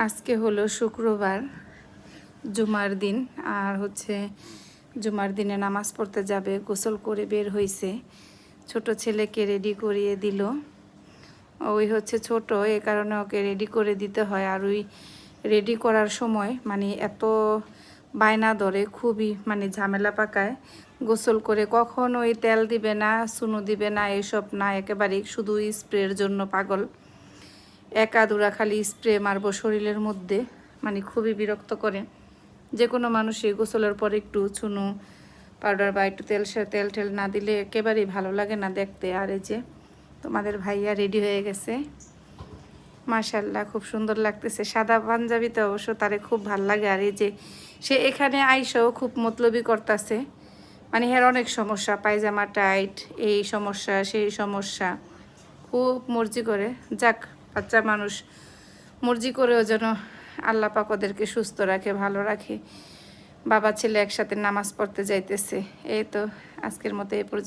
আজকে হলো শুক্রবার, জুমার দিন। আর জুমার দিনে নামাজ পড়তে যাবে, গোসল করে বের হয়েছে। ছোট ছেলেকে রেডি করিয়ে দিল। ওই ছোট, এ কারণে ওকে রেডি করে দিতে হয়। আর ওই রেডি করার সময় এত বায়না ধরে, খুবই ঝামেলা পাকায়। গোসল করে কখনো ওই তেল দিবে না, চুনো দিবে না, এসব না, একেবারেই শুধু স্প্রের জন্য পাগল। একা দুরা খালি স্প্রে মারবো শরীরের মধ্যে, খুবই বিরক্ত করে। যে কোনো মানুষই গোসলের পর একটু চুনো পাউডার বা একটু তেল টেল না দিলে একেবারেই ভালো লাগে না দেখতে। আর এই যে তোমাদের ভাইয়া রেডি হয়ে গেছে, মাশাল্লাহ খুব সুন্দর লাগতেছে। সাদা পাঞ্জাবিতে অবশ্য তারে খুব ভাল লাগে। আর এই যে সে এখানে আইসাও খুব মতলবি করতেছে, এর অনেক সমস্যা, পায়জামা টাইট, এই সমস্যা সেই সমস্যা, খুব মর্জি করে। যাক, বাচ্চা মানুষ মর্জি করেও যেন আল্লাহ পাক ওদেরকে সুস্থ রাখে, ভালো রাখে। বাবা ছেলে একসাথে নামাজ পড়তে যাইতেছে। এই তো আজকের মতো এই পর্যন্ত।